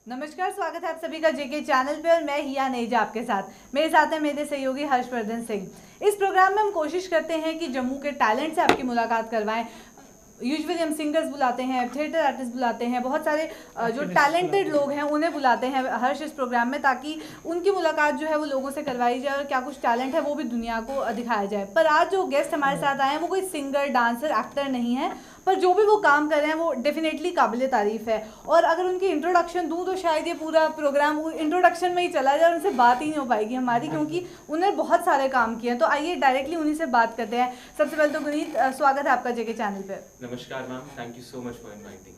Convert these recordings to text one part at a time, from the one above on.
नमस्कार, स्वागत है आप सभी का जेके चैनल पे और मैं हिया नेजा आपके साथ। मेरे साथ है मेरे सहयोगी हर्षवर्धन सिंह। इस प्रोग्राम में हम कोशिश करते हैं कि जम्मू के टैलेंट से आपकी मुलाकात करवाएं। यूजुअली हम सिंगर्स बुलाते हैं, थिएटर आर्टिस्ट बुलाते हैं, बहुत सारे जो टैलेंटेड लोग हैं उन्हें बुलाते हैं हर्ष इस प्रोग्राम में, ताकि उनकी मुलाकात जो है वो लोगों से करवाई जाए और क्या कुछ टैलेंट है वो भी दुनिया को दिखाया जाए। पर आज जो गेस्ट हमारे साथ आए हैं वो कोई सिंगर, डांसर, एक्टर नहीं है, पर जो भी वो काम कर रहे हैं वो डेफिनेटली काबिल तारीफ़ है। और अगर उनकी इंट्रोडक्शन दूँ तो शायद ये पूरा प्रोग्राम इंट्रोडक्शन में ही चला जाए और उनसे बात ही नहीं हो पाएगी हमारी, क्योंकि उन्होंने बहुत सारे काम किए हैं। तो आइए डायरेक्टली उन्हीं से बात करते हैं। सबसे पहले तो गुनीत, स्वागत है आपका जेके चैनल पे। नमस्कार ma'am, thank you so much for inviting.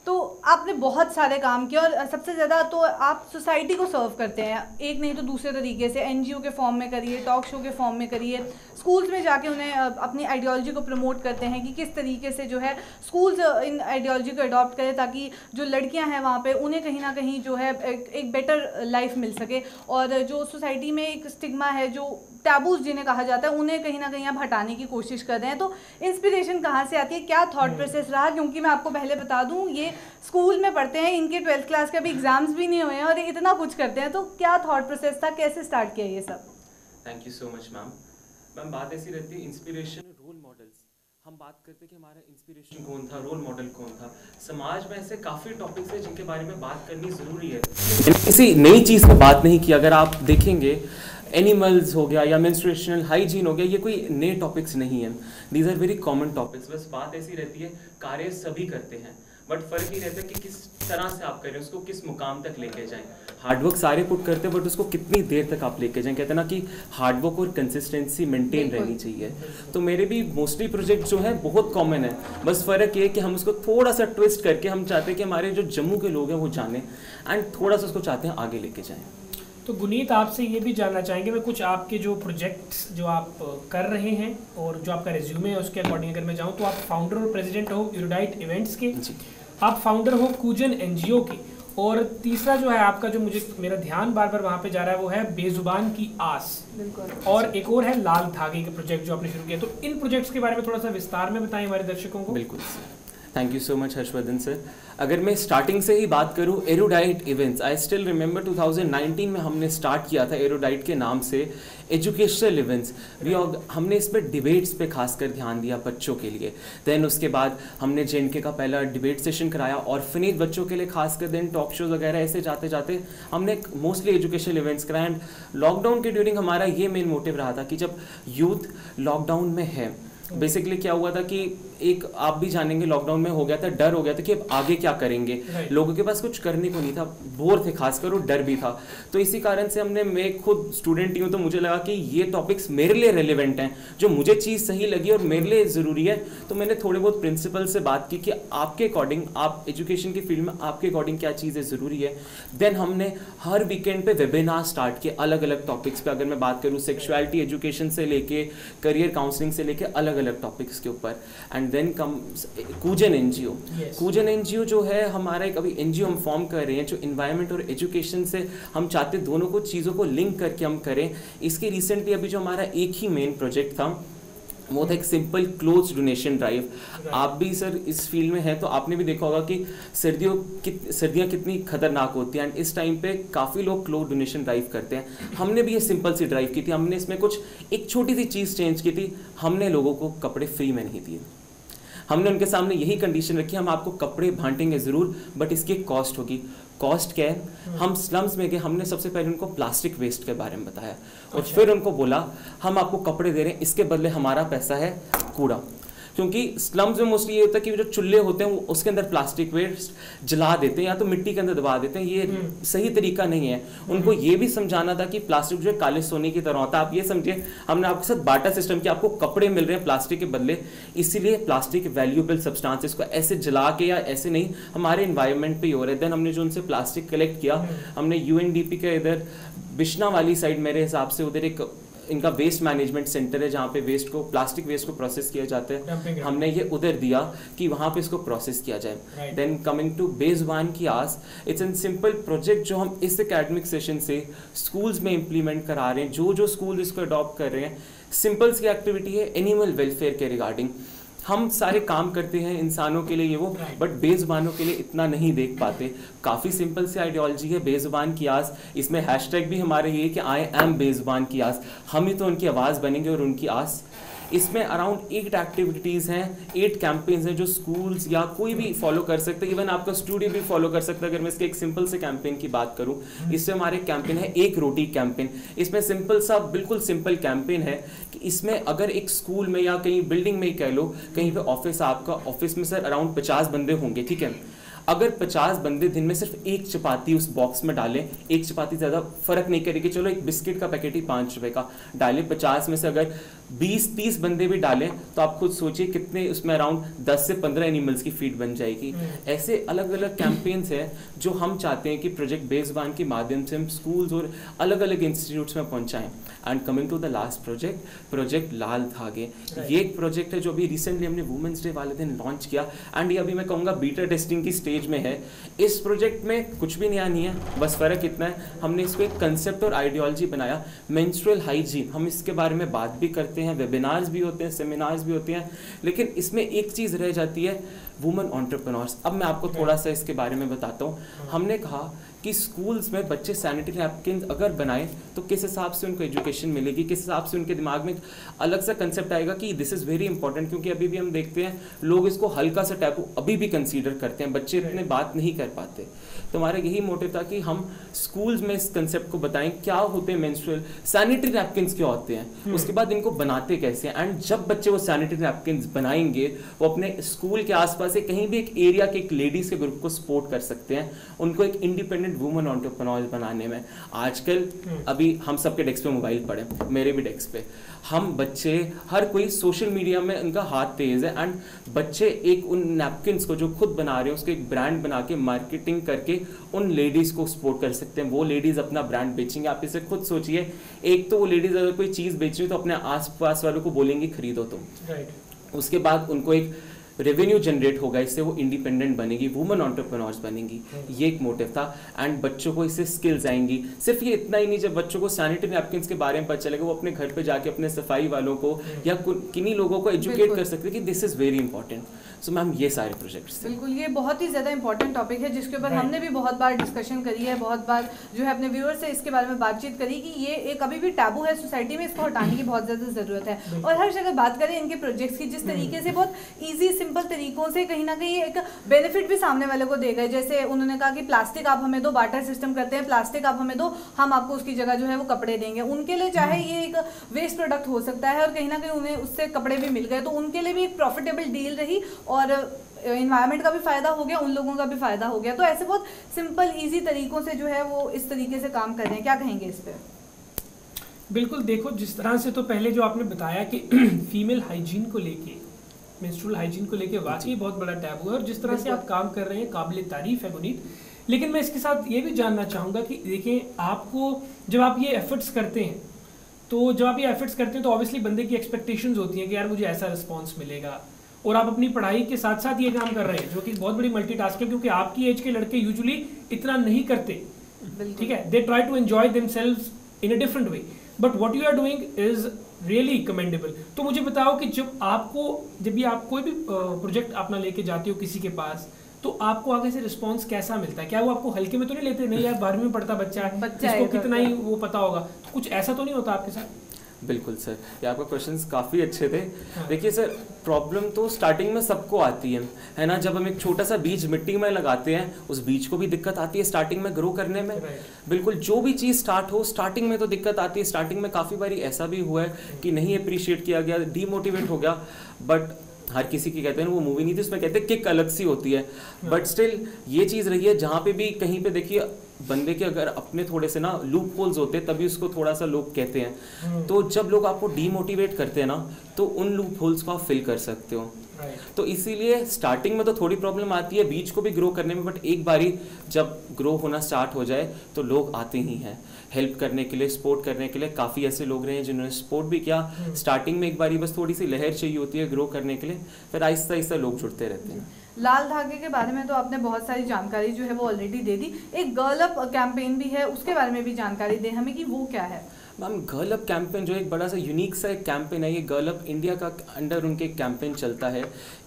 तो आपने बहुत सारे काम किए और सबसे ज़्यादा तो आप सोसाइटी को सर्व करते हैं, एक नहीं तो दूसरे तरीके से। एनजीओ के फॉर्म में करिए, टॉक शो के फॉर्म में करिए, स्कूल्स में जाके उन्हें अपनी आइडियोलॉजी को प्रमोट करते हैं कि किस तरीके से जो है स्कूल्स इन आइडियोलॉजी को अडॉप्ट करें, ताकि जो लड़कियां हैं वहाँ पे उन्हें कहीं ना कहीं जो है एक बेटर लाइफ मिल सके। और जो सोसाइटी में एक स्टिग्मा है, जो टैबूज जिन्हें कहा जाता है, उन्हें कहीं ना कहीं आप हटाने की कोशिश कर रहे हैं। तो इंस्पिरेशन कहाँ से आती है, क्या थॉट प्रोसेस रहा? क्योंकि मैं आपको पहले बता दूँ, ये स्कूल में पढ़ते हैं, इनके 12th क्लास के अभी एग्जाम्स भी नहीं हुए हैं और ये इतना कुछ करते हैं। तो क्या थॉट प्रोसेस था, कैसे स्टार्ट किया ये सब? Thank you so much ma'am. Ma'am बात ऐसी रहती है, इंस्पिरेशन, रोल मॉडल्स। हम बात करते हैं कि हमारा इंस्पिरेशन कौन था, रोल मॉडल कौन था। समाज में ऐसे काफ़ी टॉपिक्स हैं जिनके बारे में बात करनी ज़रूरी है। किसी नई चीज़ की बात नहीं की। अगर आप देखेंगे, एनिमल्स हो गया या मेंस्ट्रुएशनल हाइजीन हो गया, ये कोई नए टॉपिक्स नहीं हैं। These are very common topics. बस बात ऐसी रहती है, कार्य सभी करते हैं, बट फ़र्क ये रहता है कि किस तरह से आप करें, उसको किस मुकाम तक लेके जाएं। हार्डवर्क सारे पुट करते हैं, बट उसको कितनी देर तक आप लेके जाएं। कहते हैं ना कि हार्डवर्क और कंसिस्टेंसी मेंटेन रहनी चाहिए। तो मेरे भी मोस्टली प्रोजेक्ट जो है बहुत कॉमन है, बस फ़र्क ये है कि हम उसको थोड़ा सा ट्विस्ट करके हम चाहते हैं कि हमारे जो जम्मू के लोग हैं वो जानें एंड थोड़ा सा उसको चाहते हैं आगे लेके जाएँ। तो गुनीत, आपसे ये भी जानना चाहेंगे मैं, कुछ आपके जो प्रोजेक्ट्स जो आप कर रहे हैं और जो आपका रिज्यूमे है उसके अकॉर्डिंग अगर मैं जाऊँ तो आप फाउंडर और प्रेसिडेंट हो एरोडाइट इवेंट्स के, आप फाउंडर हो कूजन एनजीओ के, और तीसरा जो है आपका, जो मेरा ध्यान बार बार वहाँ पे जा रहा है, वो है बेजुबान की आस, और एक और है लाल धागे के प्रोजेक्ट जो आपने शुरू किया। तो इन प्रोजेक्ट्स के बारे में थोड़ा सा विस्तार में बताएं हमारे दर्शकों को। बिल्कुल sir, thank you so much Harshvardhan sir. अगर मैं स्टार्टिंग से ही बात करूं, एरोडाइट इवेंट्स, आई स्टिल रिमेंबर 2019 में हमने स्टार्ट किया था एरोडाइट के नाम से एजुकेशनल इवेंट्स। हमने इस पर डिबेट्स पे खासकर ध्यान दिया बच्चों के लिए। देन उसके बाद हमने जेएनके का पहला डिबेट सेशन कराया, ऑर्फनेज बच्चों के लिए खासकर, देन टॉक शोज वगैरह, ऐसे जाते जाते हमने मोस्टली एजुकेशनल इवेंट्स कराए। एंड लॉकडाउन के ड्यूरिंग हमारा ये मेन मोटिव रहा था कि जब यूथ लॉकडाउन में है, बेसिकली क्या हुआ था कि एक, आप भी जानेंगे, लॉकडाउन में हो गया था, डर हो गया था कि अब आगे क्या करेंगे। लोगों के पास कुछ करने को नहीं था, बोर थे खासकर, और डर भी था। तो इसी कारण से मैं खुद स्टूडेंट ही हूँ, तो मुझे लगा कि ये टॉपिक्स मेरे लिए रेलिवेंट हैं, जो मुझे चीज़ सही लगी और मेरे लिए ज़रूरी है। तो मैंने थोड़े बहुत प्रिंसिपल से बात की कि आपके अकॉर्डिंग, आप एजुकेशन की फील्ड में आपके अकॉर्डिंग क्या चीज़ें ज़रूरी है। देन हमने हर वीकेंड पे वेबिनार स्टार्ट किए अलग अलग टॉपिक्स पे। अगर मैं बात करूँ सेक्सुअलिटी एजुकेशन से लेके करियर काउंसलिंग से लेके अलग अलग टॉपिक्स के ऊपर। And then comes Koojan NGO. Koojan NGO जो है हमारा एक अभी एनजीओ हम फॉर्म कर रहे हैं, जो इन्वायरमेंट और एजुकेशन से हम चाहते दोनों को चीज़ों को लिंक करके हम करें। इसके रिसेंटली अभी जो हमारा एक ही मेन प्रोजेक्ट था वो था एक सिंपल क्लोथ्स डोनेशन ड्राइव। आप भी सर इस फील्ड में हैं तो आपने भी देखा होगा कि सर्दियाँ कितनी खतरनाक होती हैं, एंड इस टाइम पे काफ़ी लोग क्लोथ डोनेशन ड्राइव करते हैं। हमने भी ये सिंपल सी ड्राइव की थी। हमने इसमें कुछ एक छोटी सी चीज़ चेंज की थी। हमने लोगों को कपड़े फ्री में नहीं दिए। हमने उनके सामने यही कंडीशन रखी, हम आपको कपड़े बांटेंगे ज़रूर, बट इसकी कॉस्ट होगी। कॉस्ट क्या है? हम स्लम्स में गए, हमने सबसे पहले उनको प्लास्टिक वेस्ट के बारे में बताया, और फिर उनको बोला हम आपको कपड़े दे रहे हैं, इसके बदले हमारा पैसा है कूड़ा। क्योंकि स्लम्स में मोस्टली ये होता है कि जो चूल्हे होते हैं वो उसके अंदर प्लास्टिक वेस्ट जला देते हैं या तो मिट्टी के अंदर दबा देते हैं। ये सही तरीका नहीं है। उनको ये भी समझाना था कि प्लास्टिक जो है काले सोने की तरह होता है। आप ये समझिए, हमने आपके साथ बाटा सिस्टम कि आपको कपड़े मिल रहे हैं प्लास्टिक के बदले, इसीलिए प्लास्टिक वैल्यूएबल सब्सटेंसेस को ऐसे जला के या ऐसे नहीं, हमारे इन्वायरमेंट पे ही हो रहे हैं। देन हमने जो उनसे प्लास्टिक कलेक्ट किया, हमने यूएनडीपी के इधर बिश्ना वाली साइड, मेरे हिसाब से उधर एक इनका वेस्ट मैनेजमेंट सेंटर है जहाँ पे प्लास्टिक वेस्ट को प्रोसेस किया जाता है। हमने ये उधर दिया कि वहाँ पे इसको प्रोसेस किया जाए। देन कमिंग टू बेजुबान की आस, इट्स एन सिंपल प्रोजेक्ट जो हम इस एकेडमिक सेशन से स्कूल्स में इम्प्लीमेंट करा रहे हैं। जो स्कूल इसको अडॉप्ट कर रहे हैं, सिंपल सी एक्टिविटी है एनिमल वेलफेयर के रिगार्डिंग। हम सारे काम करते हैं इंसानों के लिए ये वो, बट बेजुबानों के लिए इतना नहीं देख पाते। काफ़ी सिंपल सी आइडियोलॉजी है बेजुबान की आस, इसमें हैशटैग भी हमारे ये कि आई एम बेजुबान की आस, हम ही तो उनकी आवाज़ बनेंगे और उनकी आस। इसमें अराउंड 8 एक्टिविटीज़ हैं, 8 कैंपेन्स हैं जो स्कूल्स या कोई भी फॉलो कर सकते हैं, इवन आपका स्टूडियो भी फॉलो कर सकता है। अगर मैं इसके एक सिंपल से कैंपेन की बात करूं, इससे हमारे कैंपेन है एक रोटी कैंपेन। इसमें सिंपल सा बिल्कुल सिंपल कैंपेन है कि इसमें अगर एक स्कूल में या कहीं बिल्डिंग में ही कह लो, कहीं पे ऑफिस, आपका ऑफिस में सर अराउंड 50 बंदे होंगे, ठीक है। अगर 50 बंदे दिन में सिर्फ एक चपाती उस बॉक्स में डालें, एक चपाती ज़्यादा फर्क नहीं करेगी, चलो एक बिस्किट का पैकेट ही 5 रुपए का डालें, 50 में से अगर 20-30 बंदे भी डालें तो आप खुद सोचिए कितने उसमें अराउंड 10 से 15 एनिमल्स की फीड बन जाएगी। ऐसे अलग अलग कैंपेन्स हैं जो हम चाहते हैं कि प्रोजेक्ट बेजुबान के माध्यम से हम स्कूल्स और अलग अलग इंस्टीट्यूट्स में पहुंचाएं। And coming to the last project Lal Dhaage, ये एक प्रोजेक्ट है जो अभी रिसेंटली हमने वुमेंस डे वाले दिन लॉन्च किया एंड ये अभी मैं कहूँगा बीटा टेस्टिंग की स्टेज में है। इस प्रोजेक्ट में कुछ भी नया नहीं है, बस फ़र्क इतना है हमने इसको एक कंसेप्ट और आइडियोलॉजी बनाया, मेंस्ट्रुअल हाइजीन। हम इसके बारे में बात भी करते हैं, वेबिनार्स भी होते हैं, सेमिनार्स भी होते हैं, लेकिन इसमें एक चीज़ रह जाती है, वुमेन एंटरप्रेन्योर्स। अब मैं आपको थोड़ा सा इसके बारे में बताता हूँ। हमने कहा कि स्कूल्स में बच्चे सैनिटरी नैपकिन अगर बनाएं तो किस हिसाब से उनको एजुकेशन मिलेगी, किस हिसाब से उनके दिमाग में अलग सा कंसेप्ट आएगा कि दिस इज़ वेरी इंपॉर्टेंट। क्योंकि अभी भी हम देखते हैं लोग इसको हल्का सा टैबू अभी भी कंसीडर करते हैं, बच्चे इतने बात नहीं कर पाते। तो हमारा यही मोटिव था कि हम स्कूल्स में इस कंसेप्ट को बताएं, क्या होते हैं मेंस्ट्रुअल, सैनिटरी नैपकिन्स क्या होते हैं, उसके बाद इनको बनाते कैसे हैं। एंड जब बच्चे वो सैनिटरी नैपकिन्स बनाएंगे वो अपने स्कूल के आसपास कहीं भी एक एरिया के एक लेडीज़ के ग्रुप को सपोर्ट कर सकते हैं, उनको एक इंडिपेंडेंट वुमेन एंटरप्रेन्योर बनाने में। आजकल अभी हम सबके डेस्क पे मोबाइल पड़े, मेरे भी डेस्क पे, हम बच्चे हर कोई सोशल मीडिया में उनका हाथ तेज है एंड बच्चे एक उन नैपकिन्स को जो खुद बना रहे हैं उसको एक ब्रांड बना के मार्केटिंग करके उन लेडीज़ को सपोर्ट कर सकते हैं। वो लेडीज़ अपना ब्रांड बेचेंगे। आप इसे खुद सोचिए, एक तो वो लेडीज़ अगर कोई चीज़ बेच रही है तो अपने आसपास वालों को बोलेंगे खरीदो तुम, उसके बाद उनको एक रेवेन्यू जनरेट होगा, इससे वो इंडिपेंडेंट बनेगी, वुमेन एंटरप्रेन्योर्स बनेंगी। ये एक मोटिव था एंड बच्चों को इससे स्किल्स आएंगी। सिर्फ ये इतना ही नहीं, जब बच्चों को सैनिटरी नैपकिन्स के बारे में पता चलेगा वो अपने घर पे जाके अपने सफाई वालों को या किन्हीं लोगों को एजुकेट कर सकते हैं कि this is very important. So ma'am ये सारे प्रोजेक्ट्स बिल्कुल, ये बहुत ही ज़्यादा इंपॉर्टेंट टॉपिक है जिसके ऊपर हमने भी बहुत बार डिस्कशन करी है, बहुत बार जो है अपने व्यूअर्स से इसके बारे में बातचीत करी कि ये एक अभी भी टैबू है सोसाइटी में, इसको हटाने की बहुत ज़्यादा ज़रूरत है। और हर जगह बात करें इनके प्रोजेक्ट्स की, जिस तरीके से बहुत ईजी सिंपल तरीकों से कहीं ना कहीं एक बेनिफिट भी सामने वाले को देगा। जैसे उन्होंने कहा कि प्लास्टिक आप हमें दो, बार्टर सिस्टम करते हैं, प्लास्टिक आप हमें दो, हम आपको उसकी जगह जो है वो कपड़े देंगे। उनके लिए चाहे ये एक वेस्ट प्रोडक्ट हो सकता है और कहीं ना कहीं उन्हें उससे कपड़े भी मिल गए, तो उनके लिए भी एक प्रॉफिटेबल डील रही और इन्वायरमेंट का भी फ़ायदा हो गया, उन लोगों का भी फ़ायदा हो गया। तो ऐसे बहुत सिंपल ईजी तरीकों से जो है वो इस तरीके से काम कर रहे हैं। क्या कहेंगे इस पर? बिल्कुल, देखो जिस तरह से तो पहले जो आपने बताया कि फीमेल हाइजीन को लेके, मेंस्ट्रुअल हाइजीन को लेके वाकई बहुत बड़ा टैबू है और जिस तरह से आप काम कर रहे हैं काबिल तारीफ है मुनीत। लेकिन मैं इसके साथ ये भी जानना चाहूँगा कि देखिए, आपको जब आप ये एफर्ट्स करते हैं तो ऑब्वियसली बंदे की एक्सपेक्टेशंस होती हैं कि यार मुझे ऐसा रिस्पॉन्स मिलेगा, और आप अपनी पढ़ाई के साथ साथ ये काम कर रहे हैं जो कि बहुत बड़ी मल्टीटास्किंग है, क्योंकि आपकी एज के लड़के यूजुअली इतना नहीं करते, ठीक है, they try to enjoy themselves in a different way, but what you are doing is really commendable. तो मुझे बताओ कि जब आप कोई भी प्रोजेक्ट अपना लेके जाते हो किसी के पास, तो आपको आगे से रिस्पांस कैसा मिलता है? क्या वो आपको हल्के में तो नहीं लेते, नहीं यार 12वीं में पढ़ता बच्चा है, इसको कितना ही वो पता होगा, तो कुछ ऐसा तो नहीं होता आपके साथ? बिल्कुल सर, ये आपका क्वेश्चंस काफ़ी अच्छे थे। देखिए सर, प्रॉब्लम तो स्टार्टिंग में सबको आती है ना। जब हम एक छोटा सा बीज मिट्टी में लगाते हैं, उस बीज को भी दिक्कत आती है स्टार्टिंग में ग्रो करने में। बिल्कुल, जो भी चीज़ स्टार्ट हो स्टार्टिंग में तो दिक्कत आती है। स्टार्टिंग में काफ़ी बारी ऐसा भी हुआ है कि नहीं अप्रिशिएट किया गया, डीमोटिवेट हो गया, बट हर किसी की कहते हैं ना वो मूवी नहीं थी, उसमें कहते हैं किक अलग सी होती है, बट स्टिल ये चीज़ रही है। जहाँ पे भी कहीं पे देखिए बंदे के अगर अपने थोड़े से ना लूप होल्स होते हैं तभी उसको थोड़ा सा लोग कहते हैं। तो जब लोग आपको डीमोटिवेट करते हैं ना, तो उन लूप होल्स को आप फिल कर सकते हो। तो इसीलिए स्टार्टिंग में तो थोड़ी प्रॉब्लम आती है बीज को भी ग्रो करने में, बट एक बारी जब ग्रो होना स्टार्ट हो जाए तो लोग आते ही हैं हेल्प करने के लिए, सपोर्ट करने के लिए। काफ़ी ऐसे लोग रहे हैं जिन्होंने सपोर्ट भी किया। स्टार्टिंग में एक बारी बस थोड़ी सी लहर चाहिए होती है ग्रो करने के लिए, फिर आहिस्ता आहिस्ता लोग जुड़ते रहते हैं। लाल धागे के बारे में तो आपने बहुत सारी जानकारी जो है वो ऑलरेडी दे दी। एक गर्ल अप कैंपेन भी है, उसके बारे में भी जानकारी दें हमें कि वो क्या है। मैम गर्ल अप कैंपेन जो एक बड़ा सा यूनिक सा एक कैंपेन है, ये गर्ल अप इंडिया का अंडर उनके कैंपेन चलता है।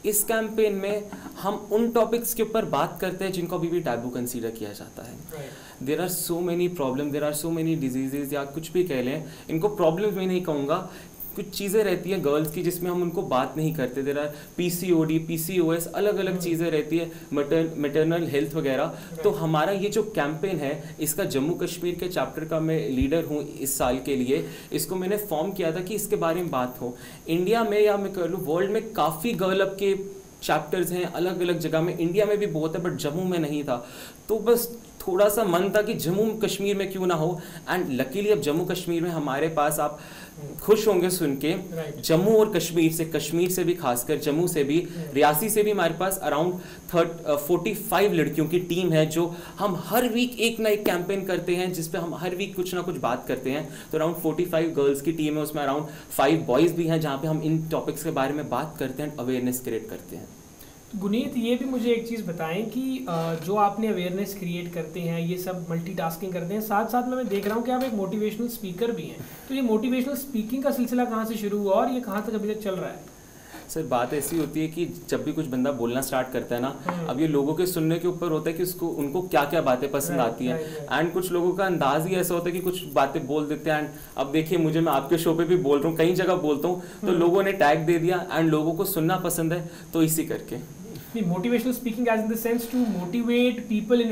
इस कैंपेन में हम उन टॉपिक्स के ऊपर बात करते हैं जिनको अभी भी टैबू कंसीडर किया जाता है। There are so many problem, there are so many diseases, या कुछ भी कह लें, इनको प्रॉब्लम में नहीं कहूँगा, कुछ चीज़ें रहती हैं गर्ल्स की जिसमें हम उनको बात नहीं करते। देर आर PCOD, PCOS, अलग अलग चीज़ें रहती है, मैटरनल हेल्थ वगैरह। तो हमारा ये जो कैंपेन है, इसका जम्मू कश्मीर के चैप्टर का मैं लीडर हूँ इस साल के लिए। इसको मैंने फॉर्म किया था कि इसके बारे में बात हो। इंडिया में या मैं कह लूँ वर्ल्ड में काफ़ी गर्ल अप के चैप्टर्स हैं अलग अलग जगह में, इंडिया में भी बहुत है बट जम्मू में नहीं था। तो बस थोड़ा सा मन था कि जम्मू कश्मीर में क्यों ना हो, एंड लकीली अब जम्मू कश्मीर में हमारे पास, आप खुश होंगे सुन के, जम्मू और कश्मीर से भी, खासकर जम्मू से भी, रियासी से भी हमारे पास अराउंड 45 लड़कियों की टीम है, जो हम हर वीक एक ना एक कैंपेन करते हैं जिस पे हम हर वीक कुछ ना कुछ बात करते हैं। तो अराउंड 45 गर्ल्स की टीम है, उसमें अराउंड 5 बॉयज़ भी हैं, जहाँ पे हम इन टॉपिक्स के बारे में बात करते हैं, अवेयरनेस क्रिएट करते हैं। गुनीत, ये भी मुझे एक चीज़ बताएं कि जो आपने अवेयरनेस क्रिएट करते हैं, ये सब मल्टीटास्किंग करते हैं, साथ साथ में मैं देख रहा हूँ कि आप एक मोटिवेशनल स्पीकर भी हैं। तो ये मोटिवेशनल स्पीकिंग का सिलसिला कहाँ से शुरू हुआ और ये कहाँ तक अभी तक चल रहा है? सर बात ऐसी होती है कि जब भी कुछ बंदा बोलना स्टार्ट करता है ना, अब ये लोगों के सुनने के ऊपर होता है कि उनको क्या क्या बातें पसंद आती हैं। एंड कुछ लोगों का अंदाज ही ऐसा होता है कि कुछ बातें बोल देते हैं। एंड अब देखिए, मुझे, मैं आपके शो पे भी बोल रहा हूँ, कई जगह बोलता हूँ, तो लोगों ने टैग दे दिया एंड लोगों को सुनना पसंद है, तो इसी करके motivational speaking as in the sense to motivate people in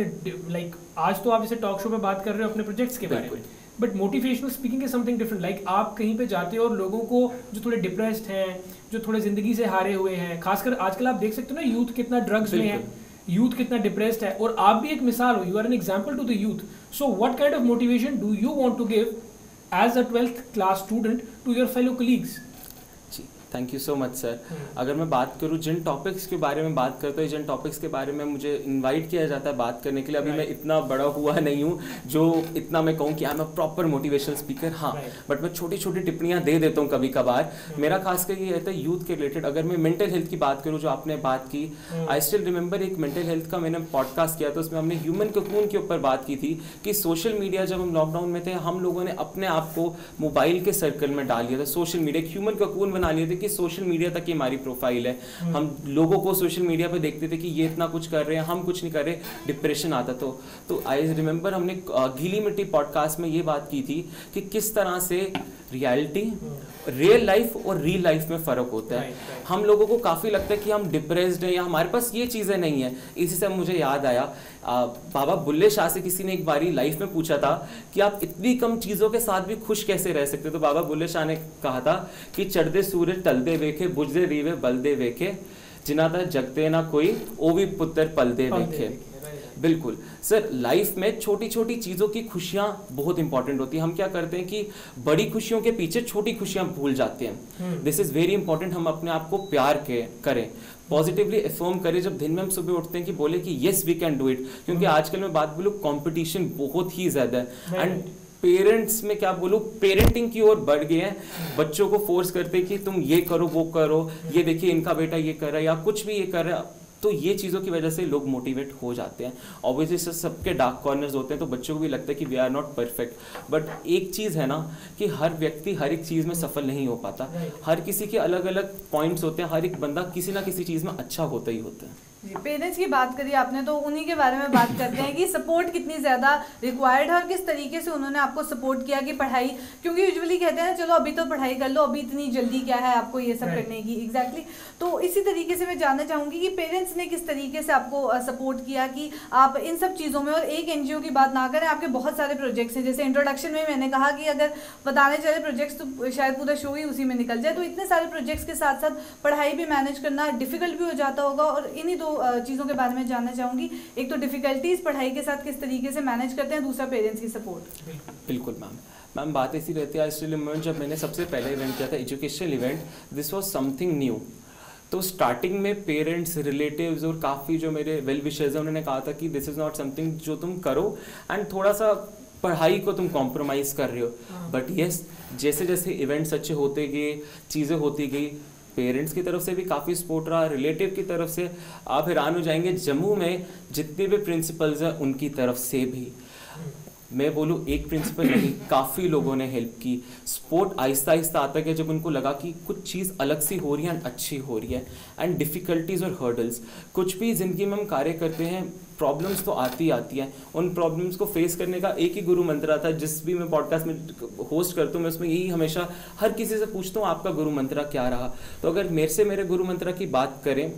like, आज तो आप जैसे टॉक शो पे बात कर रहे हो अपने प्रोजेक्ट्स के बारे में, but motivational speaking is something different. Like आप कहीं पे जाते हो और लोगों को जो थोड़े डिप्रेस्ड हैं, जो थोड़े जिंदगी से हारे हुए हैं, खासकर आजकल आप देख सकते हो ना, यूथ कितना ड्रग्स में है, यूथ कितना डिप्रेस्ड है, और आप भी एक मिसाल हो, you are an example to the youth. So what kind of motivation do you want to give as a 12th class student to your fellow colleagues? Thank you so much sir. अगर मैं बात करूँ जिन topics के बारे में बात करता हूँ, जिन टॉपिक्स के बारे में मुझे इनवाइट किया जाता है बात करने के लिए, अभी मैं इतना बड़ा हुआ नहीं हूँ जो इतना मैं कहूँ कि I am a proper motivational speaker. हाँ, बट मैं छोटी छोटी टिप्पणियाँ दे देता हूँ कभी कभार। मेरा खासकर ये रहता है यूथ के रिलेटेड। अगर मैं मेंटल हेल्थ की बात करूँ, जो आपने बात की, आई स्टिल रिमेंबर एक मेंटल हेल्थ का मैंने पॉडकास्ट किया था, उसमें हमने ह्यूमन कोकून के ऊपर बात की थी कि सोशल मीडिया, जब हम लॉकडाउन में थे, हम लोगों ने अपने आप को मोबाइल के सर्कल में डाल लिया था। सोशल मीडिया, ह्यूमन कोकून बना लिए थे कि सोशल मीडिया तक की हमारी प्रोफाइल है। हम लोगों को सोशल मीडिया पे देखते थे कि ये इतना कुछ कर रहे हैं, हम कुछ नहीं कर रहे, डिप्रेशन आता। तो आई रिमेंबर हमने गीली मिट्टी पॉडकास्ट में ये बात की थी कि किस तरह से रियलिटी, रियल लाइफ और रियल लाइफ में फ़र्क होता है। हम लोगों को काफ़ी लगता है कि हम डिप्रेस्ड हैं या हमारे पास ये चीज़ें नहीं है। इसी से मुझे याद आया, बाबा बुल्ले शाह से किसी ने एक बारी लाइफ में पूछा था कि आप इतनी कम चीज़ों के साथ भी खुश कैसे रह सकते। तो बाबा बुल्ले शाह ने कहा था कि चढ़दे सूरज टलदे वेखे, बुझदे रीवे बलदे वेखे, जिना था जगते ना कोई, ओ भी पुत्र पलदे वेखे। बिल्कुल सर, लाइफ में छोटी छोटी चीज़ों की खुशियाँ बहुत इंपॉर्टेंट होती हैं। हम क्या करते हैं कि बड़ी खुशियों के पीछे छोटी खुशियाँ भूल जाते हैं। This is very important. हम अपने आप को प्यार करें, पॉजिटिवली अफर्म करें। जब दिन में हम सुबह उठते हैं कि बोले कि yes we can do it, क्योंकि आजकल मैं बात बोलूँ, कंपटीशन बहुत ही ज़्यादा है। एंड पेरेंट्स में क्या बोलूँ, पेरेंटिंग की ओर बढ़ गए हैं। बच्चों को फोर्स करते हैं कि तुम ये करो, वो करो, ये देखिए इनका बेटा ये कर रहा है या कुछ भी ये कर रहा है। तो ये चीज़ों की वजह से लोग मोटिवेट हो जाते हैं। ऑब्वियसली सबके डार्क कॉर्नर्स होते हैं, तो बच्चों को भी लगता है कि we are not perfect. But एक चीज़ है ना कि हर व्यक्ति हर एक चीज़ में सफल नहीं हो पाता। हर किसी के अलग अलग पॉइंट्स होते हैं। हर एक बंदा किसी ना किसी चीज़ में अच्छा होता ही होता है। जी, पेरेंट्स की बात करी आपने, तो उन्हीं के बारे में बात करते हैं कि सपोर्ट कितनी ज़्यादा रिक्वायर्ड है और किस तरीके से उन्होंने आपको सपोर्ट किया कि पढ़ाई, क्योंकि यूजुअली कहते हैं चलो अभी तो पढ़ाई कर लो, अभी इतनी जल्दी क्या है आपको ये सब करने की। एग्जैक्टली। तो इसी तरीके से मैं जानना चाहूँगी कि पेरेंट्स ने किस तरीके से आपको सपोर्ट किया कि आप इन सब चीज़ों में, और एक NGO की बात ना करें, आपके बहुत सारे प्रोजेक्ट्स हैं। जैसे इंट्रोडक्शन में मैंने कहा कि अगर बताने चले प्रोजेक्ट्स तो शायद पूरा शो ही उसी में निकल जाए। तो इतने सारे प्रोजेक्ट्स के साथ साथ पढ़ाई भी मैनेज करना डिफिकल्ट भी हो जाता होगा, और इन्हीं दो चीज़ों के बारे में जानना चाहूँगी। एक तो डिफिकल्टीज पढ़ाई के साथ किस तरीके से मैनेज करते हैं, दूसरा पेरेंट्स की सपोर्ट। बिल्कुल मैम, बात ऐसी रहती है। स्टिल रिमेंबर जब मैंने सबसे पहले इवेंट किया था, educational event, this was something new. तो स्टार्टिंग में पेरेंट्स, रिलेटिव्स और काफ़ी जो मेरे वेल विशर्स हैं, उन्होंने कहा था कि दिस इज़ नॉट समथिंग जो तुम करो, एंड थोड़ा सा पढ़ाई को तुम कॉम्प्रोमाइज़ कर रहे हो। बट येस, जैसे जैसे इवेंट्स अच्छे होते गए, चीज़ें होती गई, पेरेंट्स की तरफ से भी काफ़ी सपोर्ट रहा, रिलेटिव की तरफ से। आप हैरान हो जाएंगे, जम्मू में जितने भी प्रिंसिपल्स हैं उनकी तरफ से भी। मैं बोलूँ एक प्रिंसिपल नहीं, काफ़ी लोगों ने हेल्प की। स्पोर्ट आहिस्ता आहिस्ता आता गया जब उनको लगा कि कुछ चीज़ अलग सी हो रही है एंड अच्छी हो रही है। एंड डिफ़िकल्टीज़ और हर्डल्स, कुछ भी ज़िंदगी में हम कार्य करते हैं, प्रॉब्लम्स तो आती आती हैं। उन प्रॉब्लम्स को फेस करने का एक ही गुरु मंत्र आता है। जिस भी मैं पॉडकास्ट में होस्ट करता हूँ, मैं उसमें यही हमेशा हर किसी से पूछता हूँ आपका गुरु मंत्र क्या रहा। तो अगर मेरे गुरु मंत्र की बात करें,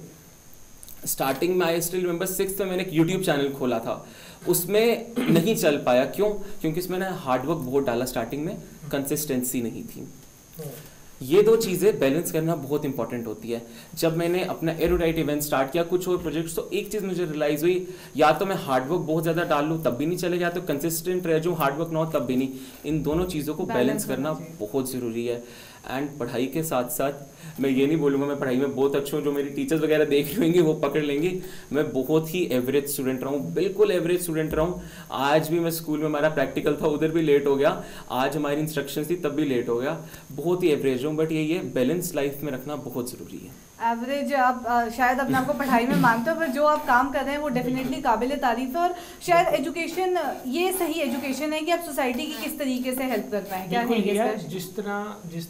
स्टार्टिंग में आई स्टिल रिमेंबर 6th में मैंने एक यूट्यूब चैनल खोला था, उसमें नहीं चल पाया। क्यों? क्योंकि इसमें मैंने हार्डवर्क बहुत डाला, स्टार्टिंग में कंसिस्टेंसी नहीं थी। ये दो चीज़ें बैलेंस करना बहुत इंपॉर्टेंट होती है। जब मैंने अपना एरोडाइट इवेंट स्टार्ट किया, कुछ और प्रोजेक्ट्स, तो एक चीज़ मुझे रियलाइज़ हुई, या तो मैं हार्डवर्क बहुत ज़्यादा डाल लूँ तब भी नहीं चलेगा, या तो कंसिस्टेंट रह जाऊँ हार्डवर्क ना हो तब भी नहीं। इन दोनों चीज़ों को बैलेंस करना बहुत ज़रूरी है। एंड पढ़ाई के साथ साथ मैं ये नहीं बोलूँगा मैं पढ़ाई में बहुत अच्छा हूँ, जो मेरी टीचर्स वगैरह देख रहे होंगे वो पकड़ लेंगे, मैं बहुत ही एवरेज स्टूडेंट रहा हूँ, बिल्कुल एवरेज स्टूडेंट रहा हूँ। आज भी मैं स्कूल में, हमारा प्रैक्टिकल था उधर भी लेट हो गया, आज हमारी इंस्ट्रक्शंस थी तब भी लेट हो गया, बहुत ही एवरेज हूँ। बट यही है, बैलेंस लाइफ में रखना बहुत ज़रूरी है। एवरेज आप शायद अपने आप को पढ़ाई में मानते हो, पर जो आप काम कर रहे हैं वो डेफिनेटली काबिल तारीफ है। और शायद एजुकेशन, ये सही एजुकेशन है कि आप सोसाइटी की किस तरीके से हेल्प कर पाएं। क्या है जिस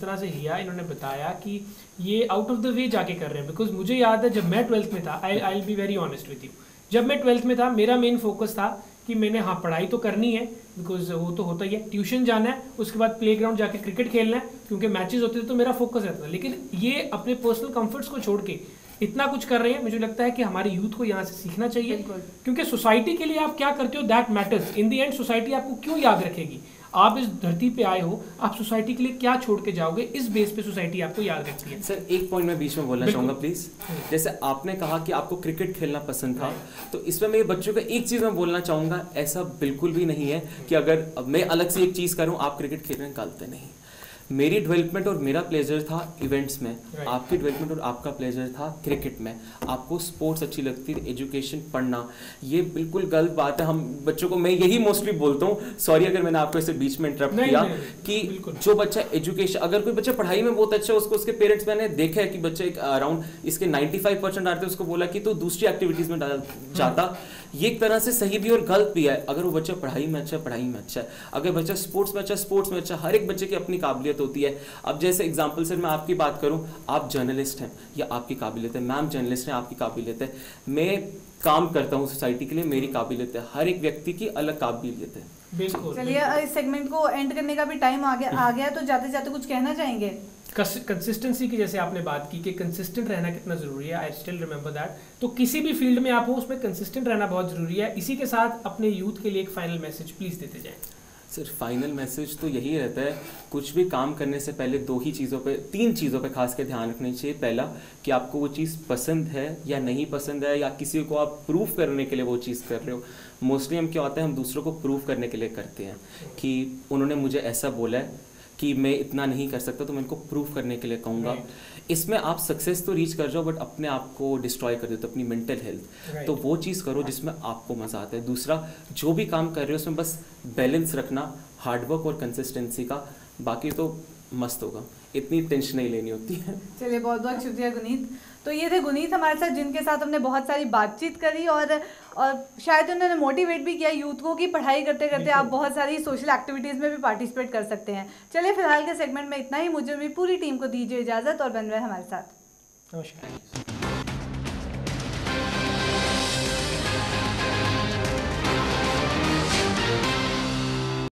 तरह से हिया इन्होंने बताया कि ये आउट ऑफ द वे जाके कर रहे हैं। बिकॉज मुझे याद है जब मैं 12th में था, I will be very honest with you, जब मैं 12th में था मेरा मेन फोकस था कि मैंने पढ़ाई तो करनी है, बिकॉज वो तो होता ही है, ट्यूशन जाना है, उसके बाद प्लेग्राउंड जाके क्रिकेट खेलना है, क्योंकि मैचेस होते थे तो मेरा फोकस रहता था। लेकिन ये अपने पर्सनल कंफर्ट्स को छोड़ के इतना कुछ कर रहे हैं। मुझे लगता है कि हमारे यूथ को यहाँ से सीखना चाहिए, क्योंकि सोसाइटी के लिए आप क्या करते हो that matters. In the end society आपको क्यों याद रखेगी, आप इस धरती पे आए हो, आप सोसाइटी के लिए क्या छोड़ के जाओगे, इस बेस पे सोसाइटी आपको याद रखती है। सर एक पॉइंट मैं बीच में बोलना चाहूँगा प्लीज़। जैसे आपने कहा कि आपको क्रिकेट खेलना पसंद था, तो इसमें मैं बच्चों को एक चीज़ मैं बोलना चाहूँगा, ऐसा बिल्कुल भी नहीं है कि अगर मैं अलग से एक चीज़ करूँ आप क्रिकेट खेलने निकालते नहीं। मेरी डेवलपमेंट और मेरा प्लेजर था इवेंट्स में, आपकी डेवलपमेंट और आपका प्लेजर था क्रिकेट में। आपको स्पोर्ट्स अच्छी लगती है, एजुकेशन पढ़ना, ये बिल्कुल गलत बात है। हम बच्चों को, मैं यही मोस्टली बोलता हूँ, सॉरी अगर मैंने आपको इसे बीच में इंटरप्ट किया, कि जो बच्चा एजुकेशन, अगर कोई बच्चा पढ़ाई में बहुत अच्छा है, उसको उसके पेरेंट्स, मैंने देखा है कि बच्चे अराउंड इसके 95% आते हैं, उसको बोला कि तो दूसरी एक्टिविटीज़ में डाल जाता। ये एक तरह से सही भी और गलत भी है। अगर वो बच्चा पढ़ाई में अच्छा है, पढ़ाई में अच्छा है, अगर बच्चा स्पोर्ट्स में अच्छा, स्पोर्ट्स में अच्छा। हर एक बच्चे की अपनी काबिलियत होती है। अब जैसे एग्जांपल सर मैं आपकी बात करूं, आप जर्नलिस्ट हैं, या आपकी काबिलियत है, मैम जर्नलिस्ट हैं, आपकी काबिलियत है, मैं काम करता हूं सोसाइटी के लिए, मेरी काबिलियत है, हर एक व्यक्ति की अलग काबिलियत है। बिल्कुल। चलिए इस सेगमेंट को एंड करने का भी टाइम आ गया, तो जाते जाते कुछ कहना चाहेंगे? कंसिस्टेंसी की जैसे आपने बात की कि कंसिस्टेंट रहना कितना ज़रूरी है, आई स्टिल रिमेंबर दैट। तो किसी भी फील्ड में आप हो, उसमें कंसिस्टेंट रहना बहुत ज़रूरी है। इसी के साथ अपने यूथ के लिए एक फाइनल मैसेज प्लीज़ देते जाएं। सर फाइनल मैसेज तो यही रहता है, कुछ भी काम करने से पहले तीन चीज़ों पे खास कर ध्यान रखना चाहिए। पहला कि आपको वो चीज़ पसंद है या नहीं पसंद है, या किसी को आप प्रूव करने के लिए वो चीज़ कर रहे हो। मोस्टली हम क्या होता है, हम दूसरों को प्रूव करने के लिए करते हैं कि उन्होंने मुझे ऐसा बोला है कि मैं इतना नहीं कर सकता, तो मैं इनको प्रूव करने के लिए कहूँगा। इसमें आप सक्सेस तो रीच कर जाओ, बट अपने आप को डिस्ट्रॉय कर देते हो, अपनी मेंटल हेल्थ। तो वो चीज़ करो जिसमें आपको मज़ा आता है। दूसरा, जो भी काम कर रहे हो उसमें बस बैलेंस रखना, हार्डवर्क और कंसिस्टेंसी का, बाकी तो मस्त होगा, इतनी टेंशन नहीं लेनी होती है। चलिए बहुत बहुत शुक्रिया गुनीत। तो ये थे गुनीत हमारे साथ, जिनके साथ हमने बहुत सारी बातचीत करी, और शायद उन्होंने मोटिवेट भी किया यूथ को कि पढ़ाई करते करते आप बहुत सारी सोशल एक्टिविटीज़ में भी पार्टिसिपेट कर सकते हैं। चलिए फिलहाल के सेगमेंट में इतना ही। मुझे भी पूरी टीम को दीजिए इजाज़त, और बन रहे हमारे साथ। नमस्कार।